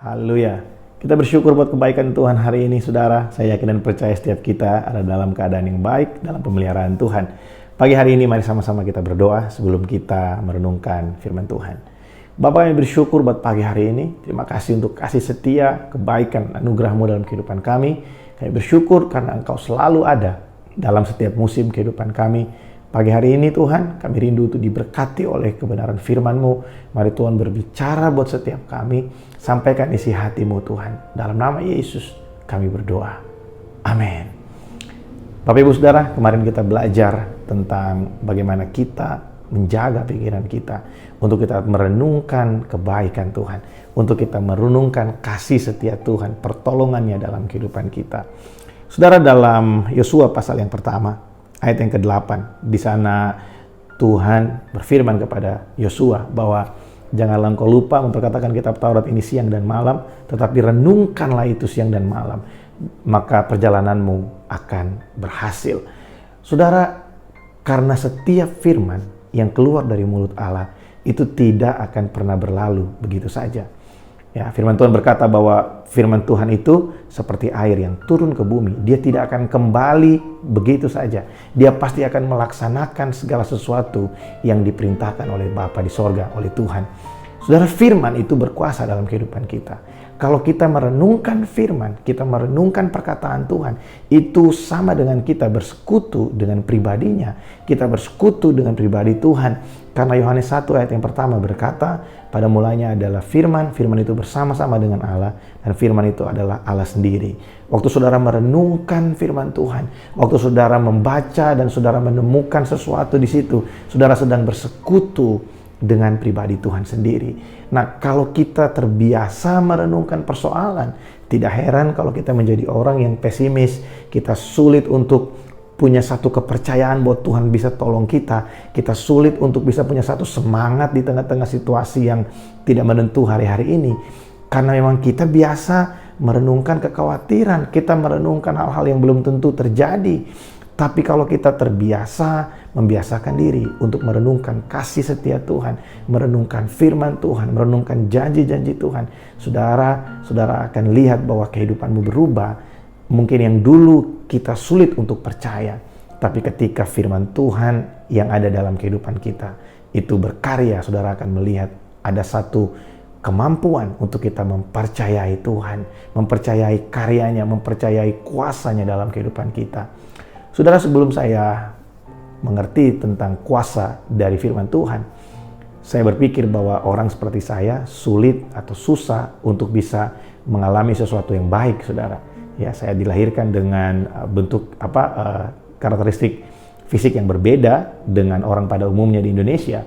Haleluya. Kita bersyukur buat kebaikan Tuhan hari ini, saudara. Saya yakin dan percaya setiap kita ada dalam keadaan yang baik, dalam pemeliharaan Tuhan. Pagi hari ini mari sama-sama kita berdoa sebelum kita merenungkan firman Tuhan. Bapa, kami bersyukur buat pagi hari ini. Terima kasih untuk kasih setia, kebaikan, anugerah-Mu dalam kehidupan kami. Kami bersyukur karena Engkau selalu ada dalam setiap musim kehidupan kami. Pagi hari ini Tuhan, kami rindu untuk diberkati oleh kebenaran firman-Mu. Mari Tuhan berbicara buat setiap kami. Sampaikan isi hati-Mu Tuhan. Dalam nama Yesus kami berdoa. Amin. Bapak Ibu Saudara, kemarin kita belajar tentang bagaimana kita menjaga pikiran kita. Untuk kita merenungkan kebaikan Tuhan. Untuk kita merenungkan kasih setia Tuhan. Pertolongannya dalam kehidupan kita. Saudara, dalam Yosua pasal yang pertama, ayat yang ke-8, di sana Tuhan berfirman kepada Yosua bahwa janganlah engkau lupa memperkatakan kitab Taurat ini siang dan malam, tetapi renungkanlah itu siang dan malam, maka perjalananmu akan berhasil. Saudara, karena setiap firman yang keluar dari mulut Allah itu tidak akan pernah berlalu begitu saja. Ya, firman Tuhan berkata bahwa firman Tuhan itu seperti air yang turun ke bumi. Dia tidak akan kembali begitu saja. Dia pasti akan melaksanakan segala sesuatu yang diperintahkan oleh Bapa di sorga, oleh Tuhan. Saudara, firman itu berkuasa dalam kehidupan kita. Kalau kita merenungkan firman, kita merenungkan perkataan Tuhan, itu sama dengan kita bersekutu dengan pribadinya. Kita bersekutu dengan pribadi Tuhan. Karena Yohanes 1 ayat yang pertama berkata, pada mulanya adalah firman, firman itu bersama-sama dengan Allah, dan firman itu adalah Allah sendiri. Waktu saudara merenungkan firman Tuhan, waktu saudara membaca dan saudara menemukan sesuatu di situ, saudara sedang bersekutu dengan pribadi Tuhan sendiri. Nah, kalau kita terbiasa merenungkan persoalan, tidak heran kalau kita menjadi orang yang pesimis, kita sulit untuk punya satu kepercayaan bahwa Tuhan bisa tolong kita. Kita sulit untuk bisa punya satu semangat di tengah-tengah situasi yang tidak menentu hari-hari ini. Karena memang kita biasa merenungkan kekhawatiran, kita merenungkan hal-hal yang belum tentu terjadi. Tapi kalau kita terbiasa membiasakan diri untuk merenungkan kasih setia Tuhan, merenungkan firman Tuhan, merenungkan janji-janji Tuhan, saudara akan lihat bahwa kehidupanmu berubah. Mungkin yang dulu kita sulit untuk percaya, tapi ketika firman Tuhan yang ada dalam kehidupan kita itu berkarya, saudara akan melihat ada satu kemampuan untuk kita mempercayai Tuhan, mempercayai karyanya, mempercayai kuasanya dalam kehidupan kita. Saudara, sebelum saya mengerti tentang kuasa dari firman Tuhan, saya berpikir bahwa orang seperti saya sulit atau susah untuk bisa mengalami sesuatu yang baik, saudara. Ya, saya dilahirkan dengan bentuk karakteristik fisik yang berbeda dengan orang pada umumnya di Indonesia.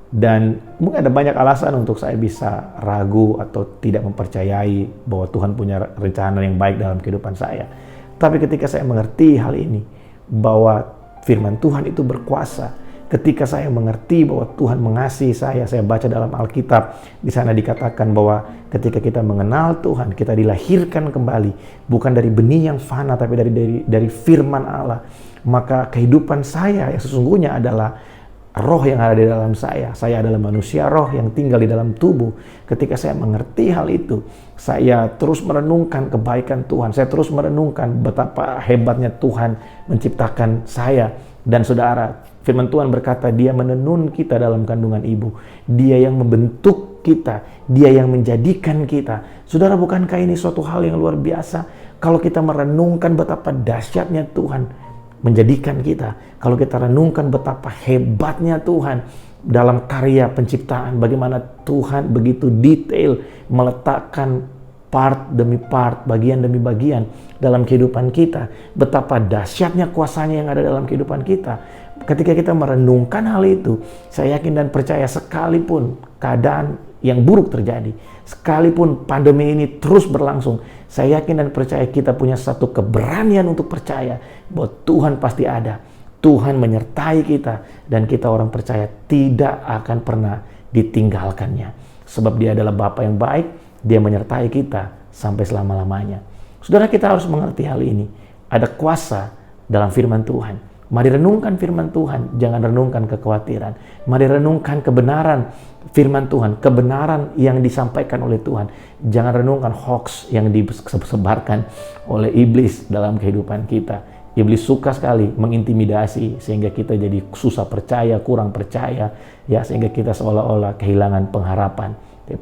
Dan mungkin ada banyak alasan untuk saya bisa ragu atau tidak mempercayai bahwa Tuhan punya rencana yang baik dalam kehidupan saya. Tapi ketika saya mengerti hal ini, bahwa firman Tuhan itu berkuasa, ketika saya mengerti bahwa Tuhan mengasihi saya baca dalam Alkitab, di sana dikatakan bahwa ketika kita mengenal Tuhan, kita dilahirkan kembali, bukan dari benih yang fana, tapi dari firman Allah. Maka kehidupan saya yang sesungguhnya adalah roh yang ada di dalam saya. Saya adalah manusia roh yang tinggal di dalam tubuh. Ketika saya mengerti hal itu, saya terus merenungkan kebaikan Tuhan. Saya terus merenungkan betapa hebatnya Tuhan menciptakan saya. Dan saudara, firman Tuhan berkata, Dia menenun kita dalam kandungan ibu. Dia yang membentuk kita. Dia yang menjadikan kita. Saudara, bukankah ini suatu hal yang luar biasa? Kalau kita merenungkan betapa dahsyatnya Tuhan menjadikan kita. Kalau kita renungkan betapa hebatnya Tuhan dalam karya penciptaan. Bagaimana Tuhan begitu detail meletakkan part demi part, bagian demi bagian dalam kehidupan kita. Betapa dahsyatnya kuasanya yang ada dalam kehidupan kita. Ketika kita merenungkan hal itu, saya yakin dan percaya sekalipun keadaan yang buruk terjadi, sekalipun pandemi ini terus berlangsung, saya yakin dan percaya kita punya satu keberanian untuk percaya bahwa Tuhan pasti ada. Tuhan menyertai kita dan kita orang percaya tidak akan pernah ditinggalkannya. Sebab Dia adalah Bapa yang baik, Dia menyertai kita sampai selama-lamanya. Saudara, kita harus mengerti hal ini. Ada kuasa dalam firman Tuhan. Mari renungkan firman Tuhan, jangan renungkan kekhawatiran. Mari renungkan kebenaran firman Tuhan, kebenaran yang disampaikan oleh Tuhan. Jangan renungkan hoax yang disebarkan oleh iblis dalam kehidupan kita. Iblis suka sekali mengintimidasi sehingga kita jadi susah percaya, kurang percaya, ya, sehingga kita seolah-olah kehilangan pengharapan.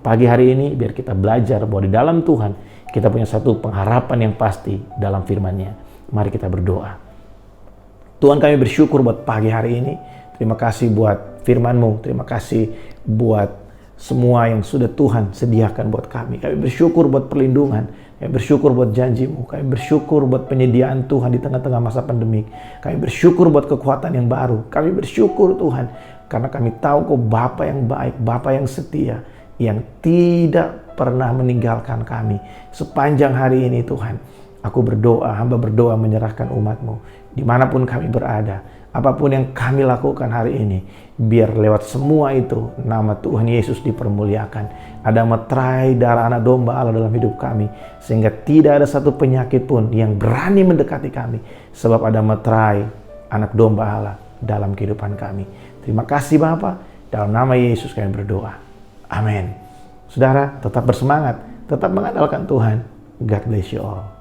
Pagi hari ini biar kita belajar bahwa di dalam Tuhan kita punya satu pengharapan yang pasti dalam firman-Nya. Mari kita berdoa. Tuhan, kami bersyukur buat pagi hari ini. Terima kasih buat firman-Mu. Terima kasih buat semua yang sudah Tuhan sediakan buat kami. Kami bersyukur buat perlindungan. Kami bersyukur buat janji-Mu. Kami bersyukur buat penyediaan Tuhan di tengah-tengah masa pandemik. Kami bersyukur buat kekuatan yang baru. Kami bersyukur Tuhan, karena kami tahu Kau Bapa yang baik, Bapa yang setia, yang tidak pernah meninggalkan kami. Sepanjang hari ini Tuhan, aku berdoa, hamba berdoa menyerahkan umat-Mu. Dimanapun kami berada, apapun yang kami lakukan hari ini, biar lewat semua itu, nama Tuhan Yesus dipermuliakan. Ada meterai darah anak domba Allah dalam hidup kami, sehingga tidak ada satu penyakit pun yang berani mendekati kami, sebab ada meterai anak domba Allah dalam kehidupan kami. Terima kasih Bapa, dalam nama Yesus kami berdoa. Amin. Saudara, tetap bersemangat, tetap mengandalkan Tuhan. God bless you all.